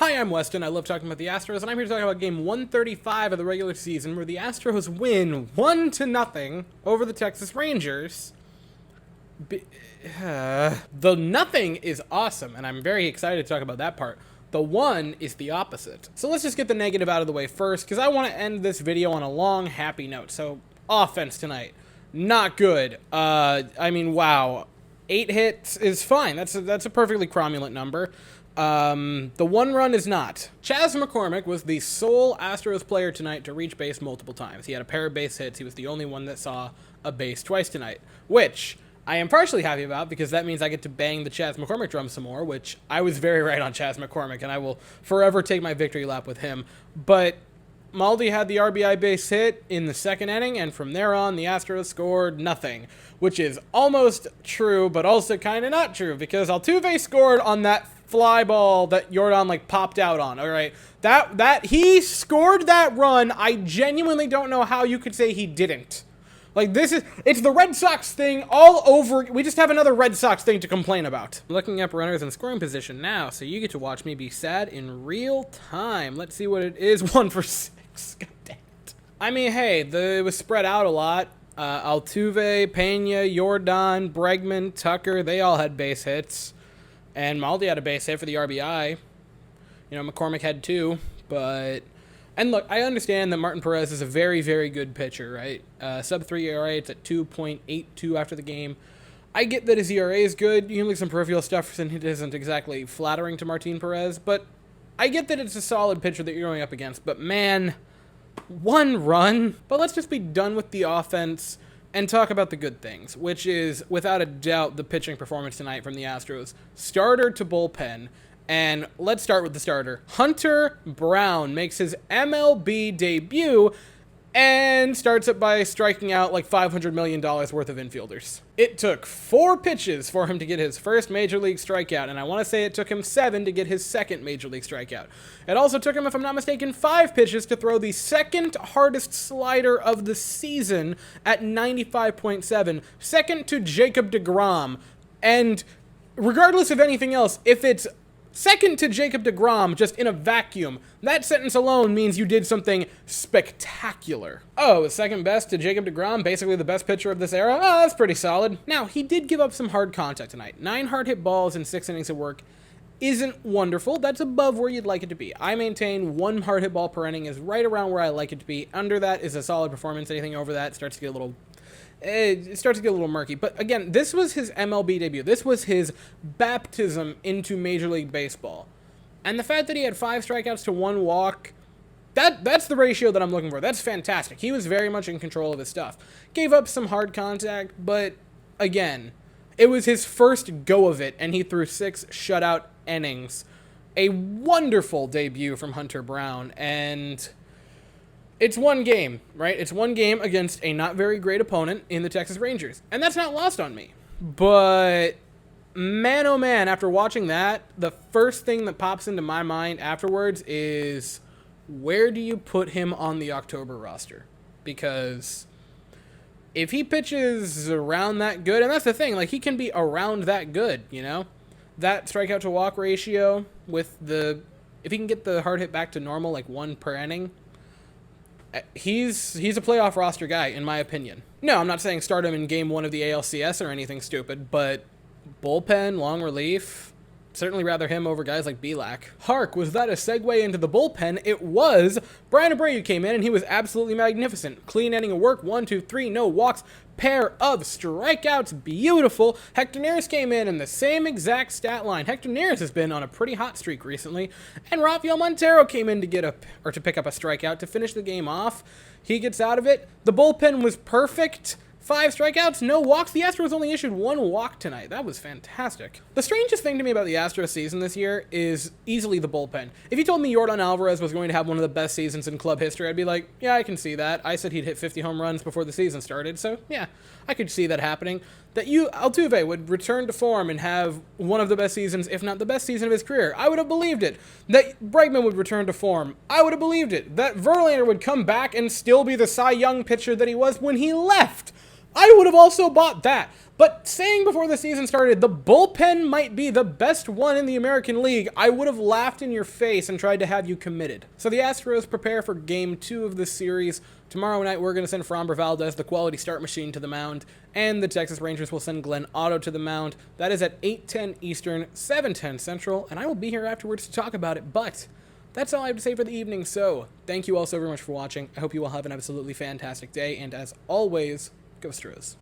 Hi, I'm Weston. I love talking about the Astros, and I'm here to talk about game 135 of the regular season, where the Astros win 1-0 over the Texas Rangers. The nothing is awesome, and I'm very excited to talk about that part. The one is the opposite. So let's just get the negative out of the way first, because I want to end this video on a long, happy note. So, offense tonight. Not good. I mean, wow. 8 hits is fine. That's a perfectly cromulent number. The one run is not. Chas McCormick was the sole Astros player tonight to reach base multiple times. He had a pair of base hits. He was the only one that saw a base twice tonight, which I am partially happy about because that means I get to bang the Chas McCormick drum some more, which I was very right on Chas McCormick, and I will forever take my victory lap with him. But Maldi had the RBI base hit in the second inning, and from there on, the Astros scored nothing, which is almost true, but also kind of not true, because Altuve scored on that fly ball that Jordan popped out on. All right, that he scored that run. I genuinely don't know how you could say he didn't. It's the Red Sox thing all over. We just have another Red Sox thing to complain about. Looking up runners in scoring position now, so you get to watch me be sad in real time. Let's see what it is. 1 for 6. God damn it. I mean, hey, it was spread out a lot. Altuve, Pena, Jordan, Bregman, Tucker, they all had base hits. And Maldi had a base hit for the RBI. You know, McCormick had 2, but... And look, I understand that Martin Perez is a very, very good pitcher, right? Sub-3 ERA, it's at 2.82 after the game. I get that his ERA is good. You can look at some peripheral stuff, and it isn't exactly flattering to Martin Perez, but I get that it's a solid pitcher that you're going up against. But man, 1 run. But let's just be done with the offense and talk about the good things, which is, without a doubt, the pitching performance tonight from the Astros. Starter to bullpen. And let's start with the starter. Hunter Brown makes his MLB debut and starts it by striking out like $500 million worth of infielders. It took 4 pitches for him to get his first major league strikeout, and I want to say it took him 7 to get his second major league strikeout. It also took him, if I'm not mistaken, 5 pitches to throw the second hardest slider of the season at 95.7, second to Jacob deGrom. And regardless of anything else, if it's second to Jacob deGrom, just in a vacuum, that sentence alone means you did something spectacular. Oh, second best to Jacob deGrom, basically the best pitcher of this era? Oh, that's pretty solid. Now, he did give up some hard contact tonight. 9 hard hit balls in 6 innings of work isn't wonderful. That's above where you'd like it to be. I maintain 1 hard hit ball per inning is right around where I like it to be. Under that is a solid performance. Anything over that starts to get a little... It starts to get a little murky. But again, this was his MLB debut. This was his baptism into Major League Baseball. And the fact that he had 5 strikeouts to 1 walk, that's the ratio that I'm looking for. That's fantastic. He was very much in control of his stuff. Gave up some hard contact, but again, it was his first go of it, and he threw 6 shutout innings. A wonderful debut from Hunter Brown, and it's 1 game, right? It's 1 game against a not very great opponent in the Texas Rangers. And that's not lost on me. But man, oh man, after watching that, the first thing that pops into my mind afterwards is, where do you put him on the October roster? Because if he pitches around that good, and that's the thing, he can be around that good, you know? That strikeout to walk ratio with if he can get the hard hit back to normal, 1 per inning, he's a playoff roster guy, in my opinion. No, I'm not saying start him in game 1 of the ALCS or anything stupid, but bullpen, long relief, certainly rather him over guys like Belak. Hark, was that a segue into the bullpen? It was. Brian Abreu came in, and he was absolutely magnificent. Clean inning of work, 1, 2, 3, no walks, pair of strikeouts, beautiful. Hector Neris came in the same exact stat line. Hector Neris has been on a pretty hot streak recently, and Rafael Montero came in to pick up a strikeout to finish the game off. He gets out of it. The bullpen was perfect. 5 strikeouts, no walks. The Astros only issued 1 walk tonight. That was fantastic. The strangest thing to me about the Astros season this year is easily the bullpen. If you told me Jordan Alvarez was going to have one of the best seasons in club history, I'd be like, yeah, I can see that. I said he'd hit 50 home runs before the season started, so yeah, I could see that happening. That Altuve would return to form and have one of the best seasons, if not the best season of his career, I would have believed it. That Bregman would return to form, I would have believed it. That Verlander would come back and still be the Cy Young pitcher that he was when he left, I would have also bought that. But saying before the season started, the bullpen might be the best one in the American League, I would have laughed in your face and tried to have you committed. So the Astros prepare for Game 2 of this series. Tomorrow night, we're going to send Framber Valdez, the quality start machine, to the mound, and the Texas Rangers will send Glenn Otto to the mound. That is at 8:10 Eastern, 7:10 Central, and I will be here afterwards to talk about it, but that's all I have to say for the evening, so thank you all so very much for watching. I hope you all have an absolutely fantastic day, and as always, go Astros.